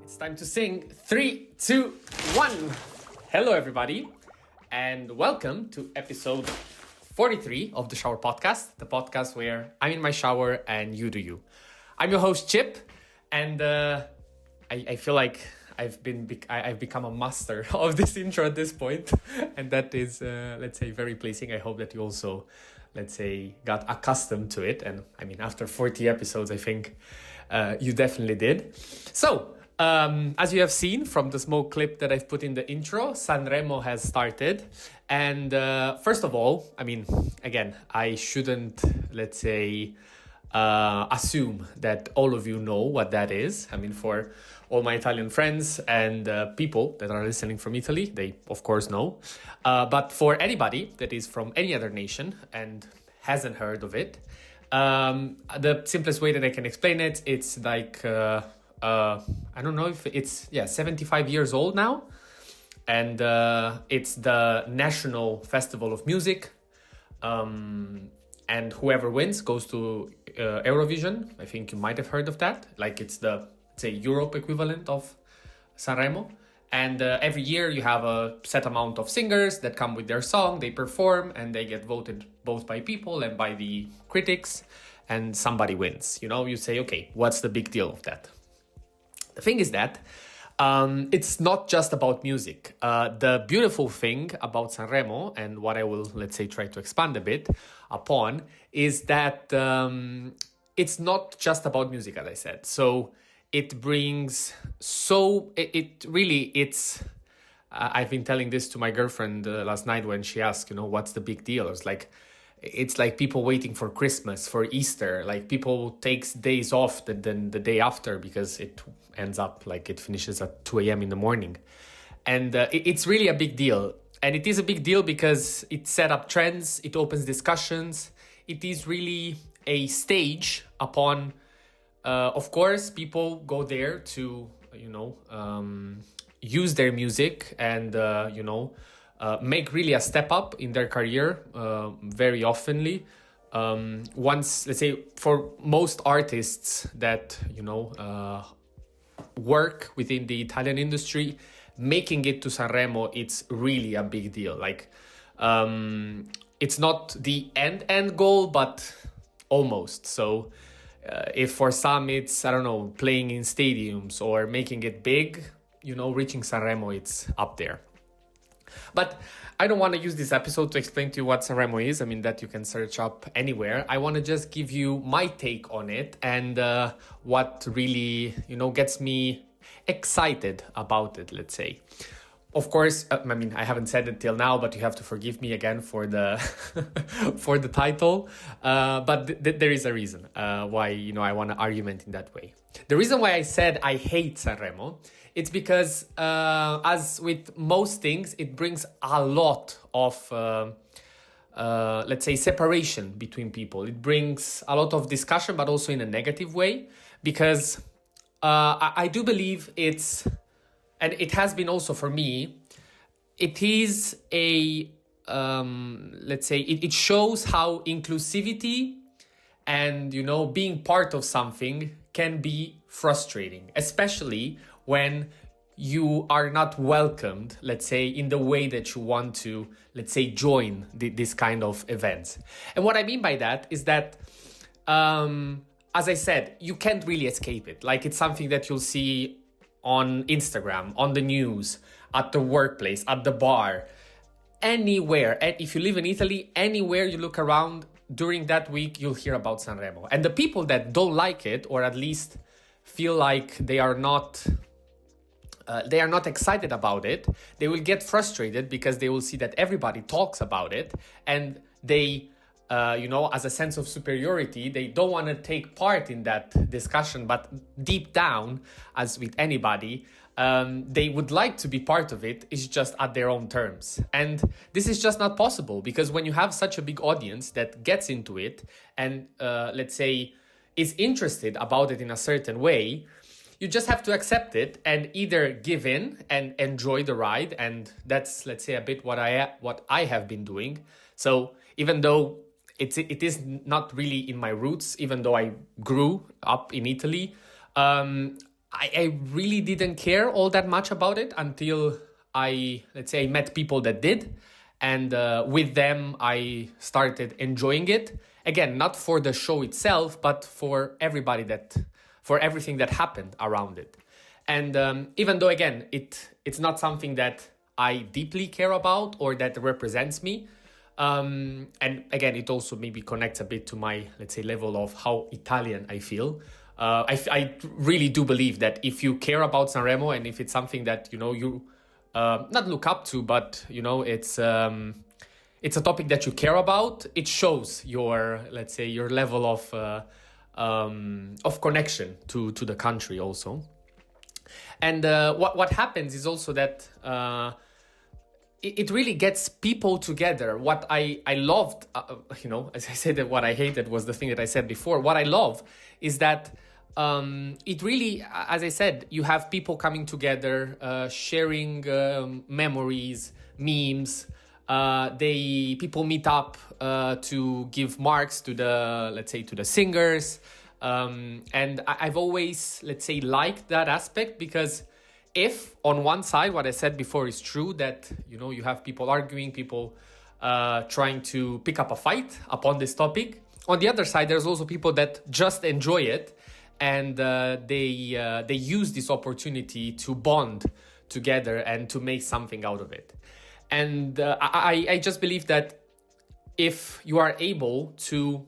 It's time to sing. 3, 2, 1. Hello, everybody, and welcome to episode 43 of the Showerpodcast, the podcast where I'm in my shower and you do you. I'm your host, Chip, and I feel like I've become a master of this intro at this point, and that is, let's say, very pleasing. I hope that you also, let's say, got accustomed to it, and I mean, after 40 episodes, I think you definitely did. So, as you have seen from the small clip that I've put in the intro, Sanremo has started. And first of all, I mean, again, I shouldn't, let's say, assume that all of you know what that is. I mean, for all my Italian friends and people that are listening from Italy, they of course know. But for anybody that is from any other nation and hasn't heard of it, the simplest way that I can explain it, it's like... I don't know if it's 75 years old now, and it's the national festival of music, and whoever wins goes to Eurovision. I think you might have heard of that. Like, it's the, say, Europe equivalent of Sanremo. And every year you have a set amount of singers that come with their song, they perform, and they get voted both by people and by the critics, and somebody wins. You know, you say, okay, what's the big deal of that? The thing is that it's not just about music. The beautiful thing about Sanremo, and what I will, let's say, try to expand a bit upon, is that it's not just about music, as I said. So it brings I've been telling this to my girlfriend last night when she asked, what's the big deal? It's like people waiting for Christmas, for Easter. Like, people takes days off than the day after because it ends up like it finishes at 2 a.m. in the morning. And it's really a big deal. And it is a big deal because it set up trends, it opens discussions. It is really a stage upon, of course, people go there to, use their music and, make really a step up in their career very oftenly. Once, let's say, for most artists that, work within the Italian industry, making it to Sanremo, it's really a big deal. Like, it's not the end goal, but almost. So if for some it's, I don't know, playing in stadiums or making it big, reaching Sanremo, it's up there. But I don't want to use this episode to explain to you what Sanremo is. I mean, that you can search up anywhere. I want to just give you my take on it and what really, gets me excited about it, let's say. Of course, I mean, I haven't said it till now, but you have to forgive me again for the for the title. But there is a reason why, I want to argument in that way. The reason why I said I hate Sanremo, it's because, as with most things, it brings a lot of, let's say, separation between people. It brings a lot of discussion, but also in a negative way, because I do believe it's, and it has been also for me, it is a, let's say, it shows how inclusivity and, being part of something can be frustrating, especially when you are not welcomed, let's say, in the way that you want to, let's say, join this kind of events. And what I mean by that is that, as I said, you can't really escape it. Like, it's something that you'll see on Instagram, on the news, at the workplace, at the bar, anywhere. And if you live in Italy, anywhere you look around during that week, you'll hear about Sanremo. And the people that don't like it, or at least feel like they are not excited about it, they will get frustrated because they will see that everybody talks about it, and they, as a sense of superiority, they don't want to take part in that discussion, but deep down, as with anybody, they would like to be part of it. It's just at their own terms. And this is just not possible, because when you have such a big audience that gets into it and, let's say, is interested about it in a certain way, you just have to accept it and either give in and enjoy the ride. And that's, let's say, a bit what I have been doing. So even though it is not really in my roots, even though I grew up in Ity, I really didn't care all that much about it until I met people that did. And with them, I started enjoying it. Again, not for the show itself, but for everything that happened around it. And even though, again, it's not something that I deeply care about or that represents me. And again, it also maybe connects a bit to my, level of how Italian I feel. I really do believe that if you care about Sanremo and if it's something that, you not look up to, but, it's a topic that you care about, it shows your, your level of connection to the country also. And what happens is also that it really gets people together. What I loved, as I said, that what I hated was the thing that I said before. What I love is that it really, as I said, you have people coming together, sharing memories, memes. People meet up to give marks to the singers. And I've always, liked that aspect, because if on one side, what I said before is true, that, you have people arguing, people trying to pick up a fight upon this topic. On the other side, there's also people that just enjoy it, and they use this opportunity to bond together and to make something out of it. And I just believe that if you are able to,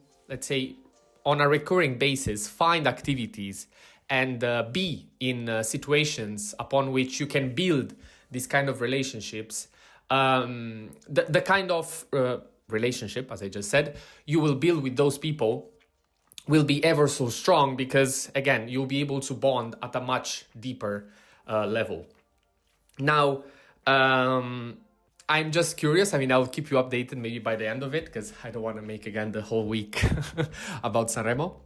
on a recurring basis, find activities and be in situations upon which you can build these kind of relationships, the kind of relationship, as I just said, you will build with those people will be ever so strong, because, again, you'll be able to bond at a much deeper level. Now, I'm just curious. I'll keep you updated maybe by the end of it, because I don't want to make again the whole week about Sanremo.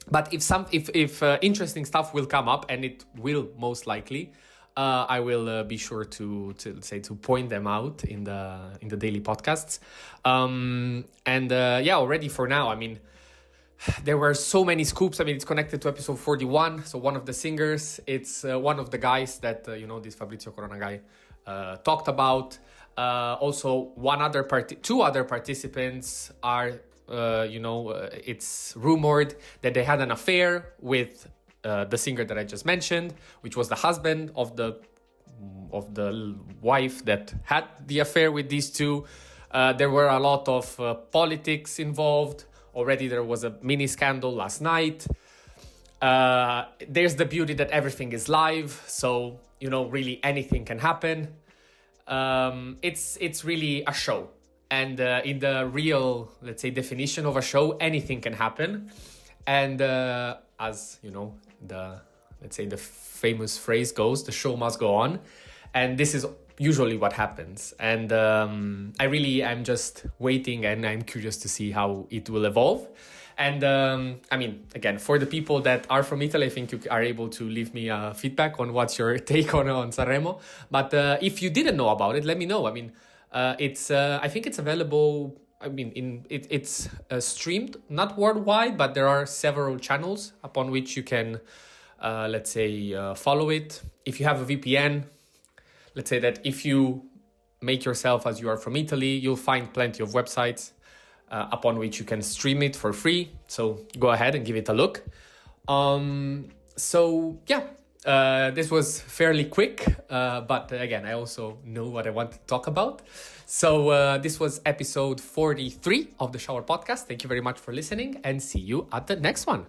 But if interesting stuff will come up, and it will most likely, I will be sure to point them out in the daily podcasts. Already for now, there were so many scoops. It's connected to episode 41. So one of the singers, it's one of the guys that this Fabrizio Corona guy talked about. Also, two other participants are, it's rumored that they had an affair with the singer that I just mentioned, which was the husband of the wife that had the affair with these two. There were a lot of politics involved. Already there was a mini scandal last night. There's the beauty that everything is live, so really anything can happen. It's really a show, and in the real, definition of a show, anything can happen. And as the famous phrase goes, the show must go on, and this is usually what happens. And I'm just waiting, and I'm curious to see how it will evolve. And again, for the people that are from Italy, I think you are able to leave me feedback on what's your take on Sanremo. But if you didn't know about it, let me know. It's I think it's available. It's streamed, not worldwide, but there are several channels upon which you can, follow it. If you have a VPN, let's say that if you make yourself as you are from Italy, you'll find plenty of websites upon which you can stream it for free. So go ahead and give it a look. This was fairly quick, but again, I also know what I want to talk about. So this was episode 43 of the Shower Podcast. Thank you very much for listening, and see you at the next one.